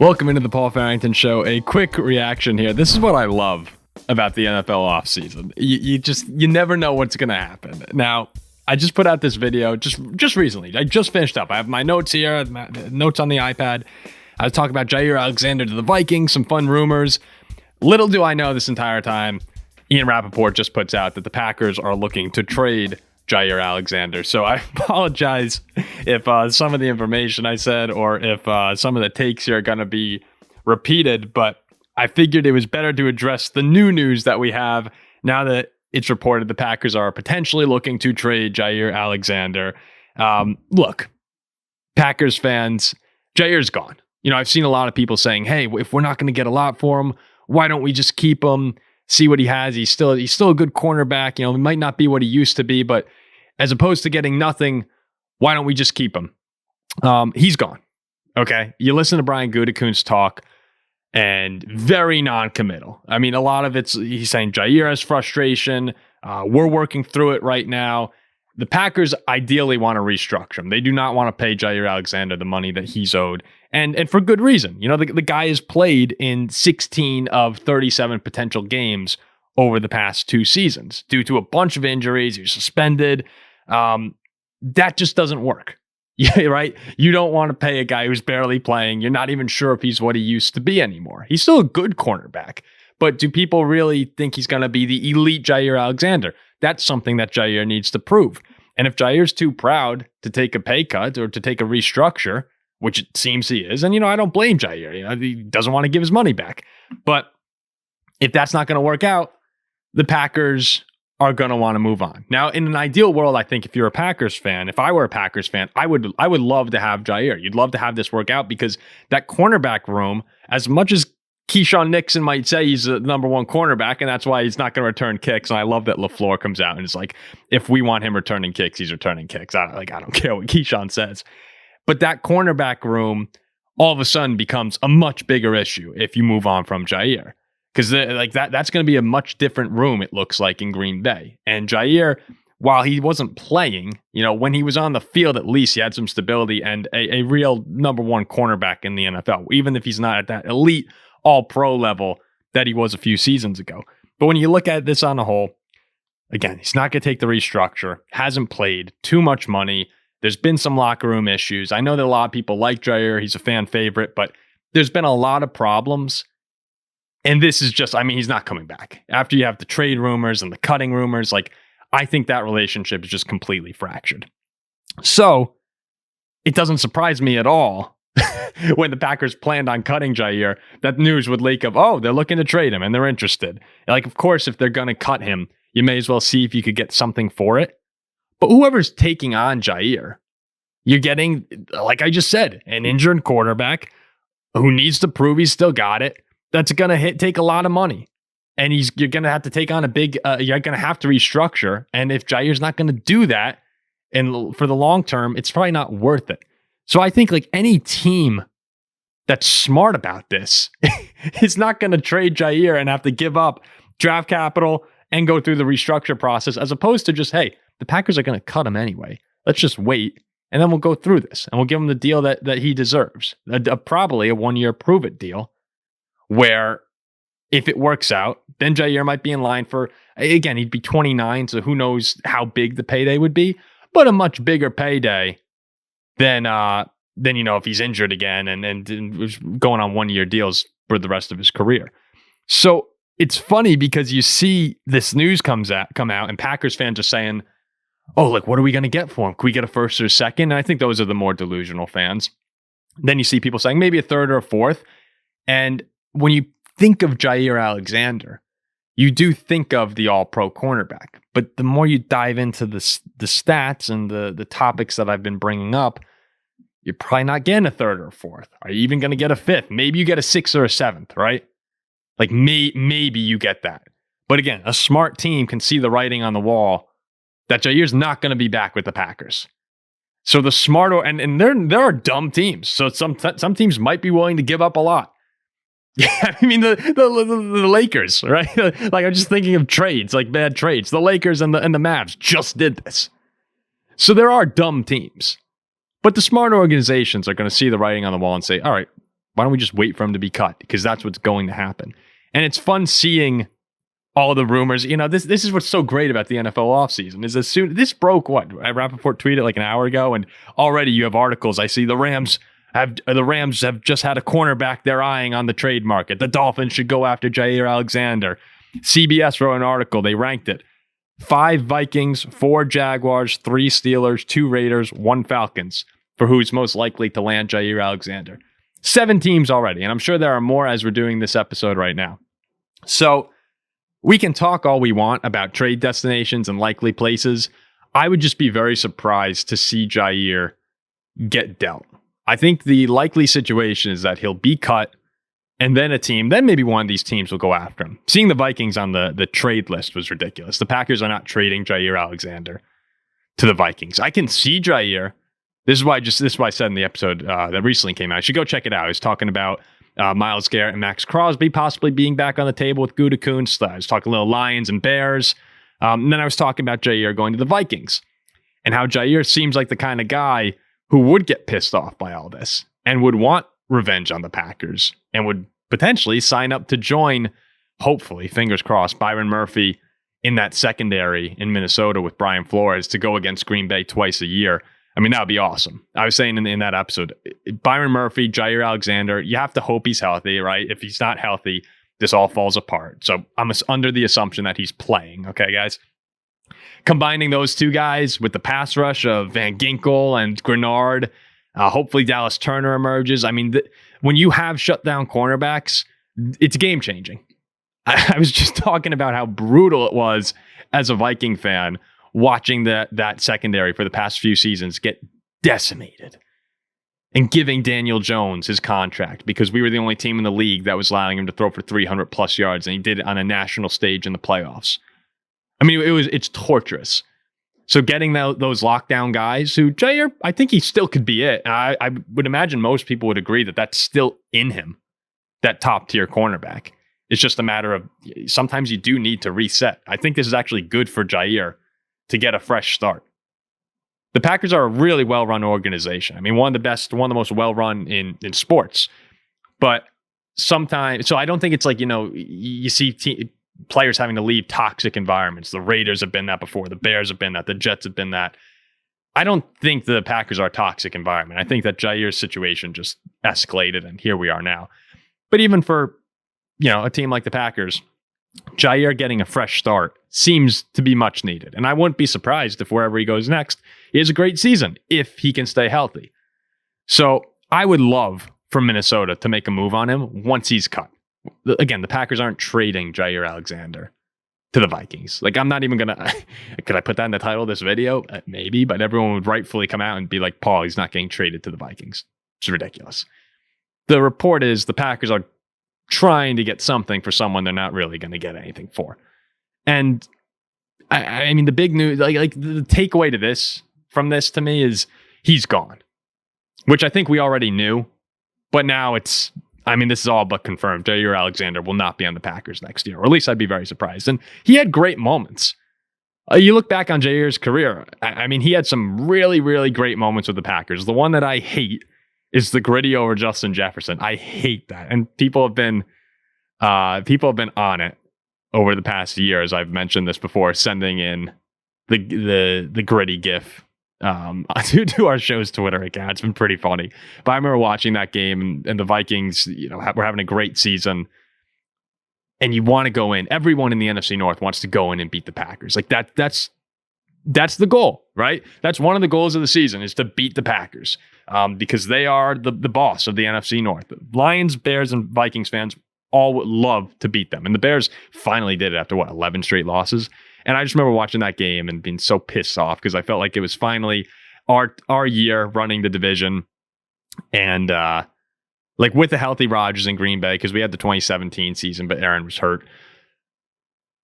Welcome into the Paul Farrington Show. A quick reaction here. This is what I love about the NFL offseason. You never know what's going to happen. Now, I just put out this video just recently. I just finished up. I have my notes here, my notes on the iPad. I was talking about Jaire Alexander to the Vikings, some fun rumors. Little do I know this entire time, Ian Rapoport just puts out that the Packers are looking to trade Jaire Alexander. So I apologize if some of the information I said or if some of the takes here are going to be repeated, but I figured it was better to address the new news that we have now that it's reported the Packers are potentially looking to trade Jaire Alexander. Look, Packers fans, Jaire's gone. You know, I've seen a lot of people saying, hey, if we're not going to get a lot for him, why don't we just keep him, see what he has? He's still a good cornerback. You know, he might not be what he used to be, but as opposed to getting nothing, why don't we just keep him? He's gone. Okay. You listen to Brian Gutekunst talk and very non-committal. I mean, a lot of he's saying Jaire has frustration. We're working through it right now. The Packers ideally want to restructure him. They do not want to pay Jaire Alexander the money that he's owed. And for good reason. You know, the guy has played in 16 of 37 potential games over the past 2 seasons due to a bunch of injuries. He was suspended. That just doesn't work. Yeah, right? You don't want to pay a guy who's barely playing. You're not even sure if he's what he used to be anymore. He's still a good cornerback. But do people really think he's going to be the elite Jaire Alexander? That's something that Jaire needs to prove. And if Jaire's too proud to take a pay cut or to take a restructure, which it seems he is, and, you know, I don't blame Jaire. You know, he doesn't want to give his money back. But if that's not going to work out, the Packers are going to want to move on. Now, in an ideal world, I think if you're a Packers fan, if I were a Packers fan, I would love to have Jaire. You'd love to have this work out because that cornerback room, as much as Keyshawn Nixon might say he's the number one cornerback, and that's why he's not going to return kicks. And I love that LaFleur comes out and it's like, if we want him returning kicks, he's returning kicks. I don't care what Keyshawn says. But that cornerback room all of a sudden becomes a much bigger issue if you move on from Jaire. Because that's going to be a much different room, it looks like, in Green Bay. And Jaire, while he wasn't playing, you know, when he was on the field, at least he had some stability and a real number one cornerback in the NFL, even if he's not at that elite all-pro level that he was a few seasons ago. But when you look at this on a whole, again, he's not going to take the restructure, hasn't played, too much money. There's been some locker room issues. I know that a lot of people like Jaire. He's a fan favorite, but there's been a lot of problems. And this is just, I mean, he's not coming back. After you have the trade rumors and the cutting rumors, like, I think that relationship is just completely fractured. So it doesn't surprise me at all when the Packers planned on cutting Jaire, that news would leak of, oh, they're looking to trade him and they're interested. Like, of course, if they're going to cut him, you may as well see if you could get something for it. But whoever's taking on Jaire, you're getting, like I just said, an injured quarterback who needs to prove he's still got it. That's going to take a lot of money. And you're going to have to take on a big, you're going to have to restructure. And if Jaire's not going to do that, and for the long term, it's probably not worth it. So I think like any team that's smart about this is not going to trade Jaire and have to give up draft capital and go through the restructure process, as opposed to just, hey, the Packers are going to cut him anyway. Let's just wait. And then we'll go through this and we'll give him the deal that he deserves. Probably a 1-year prove-it deal where if it works out, then Jaire might be in line for, again, he'd be 29, so who knows how big the payday would be, but a much bigger payday than you know, if he's injured again and going on 1-year deals for the rest of his career. So it's funny because you see this news come out and Packers fans are saying, oh, like, what are we going to get for him? Can we get a first or a second? And I think those are the more delusional fans. Then you see people saying maybe a third or a fourth. And when you think of Jaire Alexander, you do think of the all-pro cornerback. But the more you dive into the stats and the topics that I've been bringing up, you're probably not getting a third or a fourth. Are you even going to get a fifth? Maybe you get a sixth or a seventh, right? Like maybe you get that. But again, a smart team can see the writing on the wall that Jaire's not going to be back with the Packers. So the smarter, and there are dumb teams. So some teams might be willing to give up a lot. Yeah, I mean the Lakers, right? Like, I'm just thinking of trades, like bad trades. The Lakers and the Mavs just did this. So there are dumb teams, but the smart organizations are going to see the writing on the wall and say, all right, Why don't we just wait for him to be cut? Because that's what's going to happen. And it's fun seeing all the rumors. This is what's so great about the NFL offseason is as soon this broke Rapoport tweeted like an hour ago, and already you have articles. I see the Rams have just had a cornerback they're eyeing on the trade market. The Dolphins should go after Jaire Alexander. CBS wrote an article. They ranked it. 5 Vikings, 4 Jaguars, 3 Steelers, 2 Raiders, 1 Falcons for who's most likely to land Jaire Alexander. 7 teams already, and I'm sure there are more as we're doing this episode right now. So we can talk all we want about trade destinations and likely places. I would just be very surprised to see Jaire get dealt. I think the likely situation is that he'll be cut, and then maybe one of these teams will go after him. Seeing the Vikings on the trade list was ridiculous. The Packers are not trading Jaire Alexander to the Vikings. I can see Jaire. This is why I said in the episode that recently came out. You should go check it out. I was talking about Myles, Garrett, and Maxx Crosby possibly being back on the table with Gutekunst. I was talking a little Lions and Bears. And then I was talking about Jaire going to the Vikings and how Jaire seems like the kind of guy who would get pissed off by all this and would want revenge on the Packers and would potentially sign up to join, hopefully, fingers crossed, Byron Murphy in that secondary in Minnesota with Brian Flores to go against Green Bay twice a year. I mean, that would be awesome. I was saying in that episode, Byron Murphy, Jaire Alexander, you have to hope he's healthy, right? If he's not healthy, this all falls apart. So I'm under the assumption that he's playing. Okay, guys? Combining those two guys with the pass rush of Van Ginkel and Grenard, hopefully Dallas Turner emerges. I mean, when you have shutdown cornerbacks, it's game-changing. I was just talking about how brutal it was as a Viking fan watching that secondary for the past few seasons get decimated and giving Daniel Jones his contract because we were the only team in the league that was allowing him to throw for 300 plus yards, and he did it on a national stage in the playoffs. I mean, it's torturous. So getting those lockdown guys who Jaire, I think he still could be it. And I would imagine most people would agree that that's still in him, that top tier cornerback. It's just a matter of sometimes you do need to reset. I think this is actually good for Jaire to get a fresh start. The Packers are a really well-run organization. I mean, one of the most well-run in sports. But sometimes, so I don't think it's like, you see players having to leave toxic environments. The Raiders have been that before. The Bears have been that. The Jets have been that. I don't think the Packers are a toxic environment. I think that Jaire's situation just escalated, and here we are now. But even for, a team like the Packers, Jaire getting a fresh start seems to be much needed. And I wouldn't be surprised if wherever he goes next, he has a great season if he can stay healthy. So I would love for Minnesota to make a move on him once he's cut. Again, the Packers aren't trading Jaire Alexander to the Vikings. Like, I'm not even going to... Could I put that in the title of this video? Maybe, but everyone would rightfully come out and be like, Paul, he's not getting traded to the Vikings. It's ridiculous. The report is the Packers are trying to get something for someone they're not really going to get anything for. And I mean, the big news, like the takeaway from this to me is he's gone, which I think we already knew, but now this is all but confirmed. Jaire Alexander will not be on the Packers next year, or at least I'd be very surprised. And he had great moments. You look back on Jaire's career, I mean, he had some really, really great moments with the Packers. The one that I hate is the gritty over Justin Jefferson. I hate that. And people have been on it over the past year, as I've mentioned this before, sending in the gritty GIF to our show's Twitter account. It's been pretty funny. But I remember watching that game, and the Vikings, were having a great season. And you want to go in. Everyone in the NFC North wants to go in and beat the Packers. Like that's the goal, right? That's one of the goals of the season, is to beat the Packers, because they are the boss of the NFC North. Lions, Bears, and Vikings fans all would love to beat them. And the Bears finally did it after 11 straight losses. And I just remember watching that game and being so pissed off because I felt like it was finally our year running the division. And with the healthy Rodgers in Green Bay, because we had the 2017 season, but Aaron was hurt.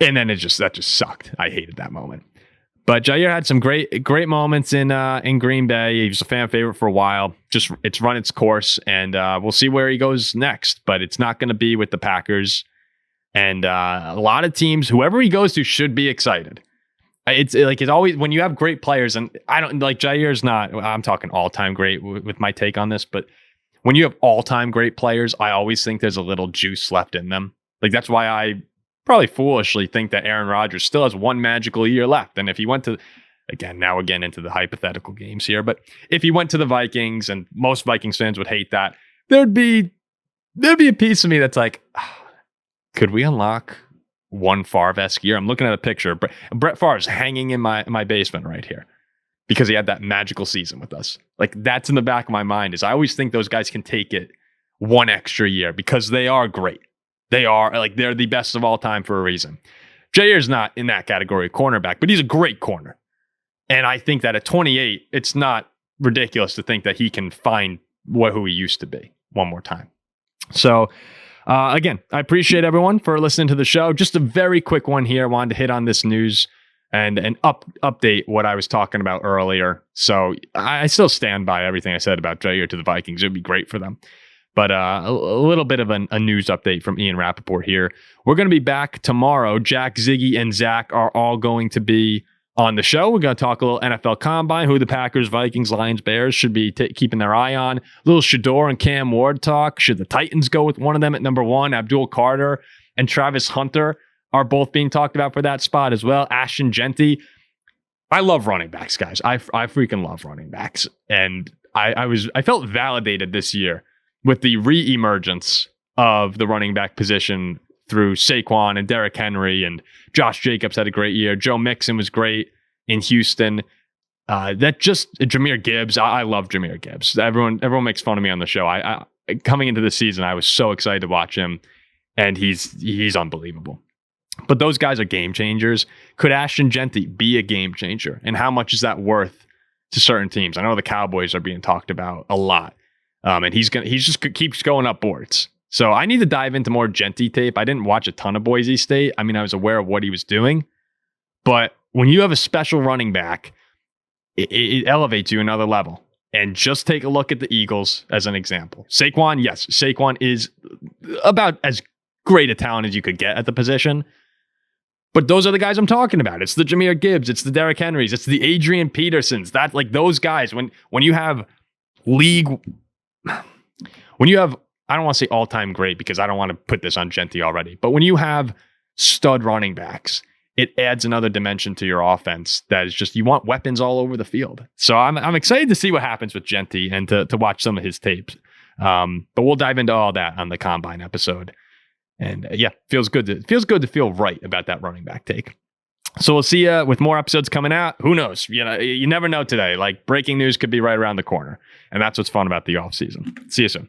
And then that just sucked. I hated that moment. But Jaire had some great moments in Green Bay. He was a fan favorite for a while. Just it's run its course, and we'll see where he goes next. But it's not going to be with the Packers. And a lot of teams, whoever he goes to, should be excited. It's always when you have great players, and I don't like Jaire's not. I'm talking all time great with my take on this, but when you have all-time great players, I always think there's a little juice left in them. Like, that's why I probably foolishly think that Aaron Rodgers still has one magical year left. And if he went to, again into the hypothetical games here, but if he went to the Vikings, and most Vikings fans would hate that, there'd be a piece of me that's like, could we unlock one Favre-esque year? I'm looking at a picture. Brett Favre's hanging in my basement right here because he had that magical season with us. Like, that's in the back of my mind. Is I always think those guys can take it one extra year because they are great. They're the best of all time for a reason. Jaire's not in that category of cornerback, but he's a great corner. And I think that at 28, it's not ridiculous to think that he can find who he used to be one more time. So, again, I appreciate everyone for listening to the show. Just a very quick one here. I wanted to hit on this news and update what I was talking about earlier. So I still stand by everything I said about Jaire to the Vikings. It would be great for them. But a little bit of a news update from Ian Rapoport here. We're going to be back tomorrow. Jack, Ziggy, and Zach are all going to be on the show. We're going to talk a little NFL Combine, who the Packers, Vikings, Lions, Bears should be keeping their eye on. A little Shador and Cam Ward talk. Should the Titans go with one of them at number 1? Abdul Carter and Travis Hunter are both being talked about for that spot as well. Ashton Genty. I love running backs, guys. I freaking love running backs. And I felt validated this year with the re-emergence of the running back position through Saquon and Derrick Henry, and Josh Jacobs had a great year. Joe Mixon was great in Houston. Jahmyr Gibbs. I love Jahmyr Gibbs. Everyone makes fun of me on the show. I coming into the season, I was so excited to watch him, and he's unbelievable. But those guys are game changers. Could Ashton Genty be a game changer? And how much is that worth to certain teams? I know the Cowboys are being talked about a lot. And he just keeps going up boards. So I need to dive into more Genty tape. I didn't watch a ton of Boise State. I mean, I was aware of what he was doing. But when you have a special running back, it elevates you another level. And just take a look at the Eagles as an example. Saquon, yes, Saquon is about as great a talent as you could get at the position. But those are the guys I'm talking about. It's the Jahmyr Gibbs. It's the Derrick Henrys. It's the Adrian Petersons. That, like, those guys, when you have I don't want to say all-time great because I don't want to put this on Genty already, but when you have stud running backs, it adds another dimension to your offense that is just, you want weapons all over the field. So I'm excited to see what happens with Genty and to watch some of his tapes. But we'll dive into all that on the Combine episode. And feels good to feel right about that running back take. So we'll see you with more episodes coming out. Who knows? You never know today. Like, breaking news could be right around the corner. And that's what's fun about the off season. See you soon.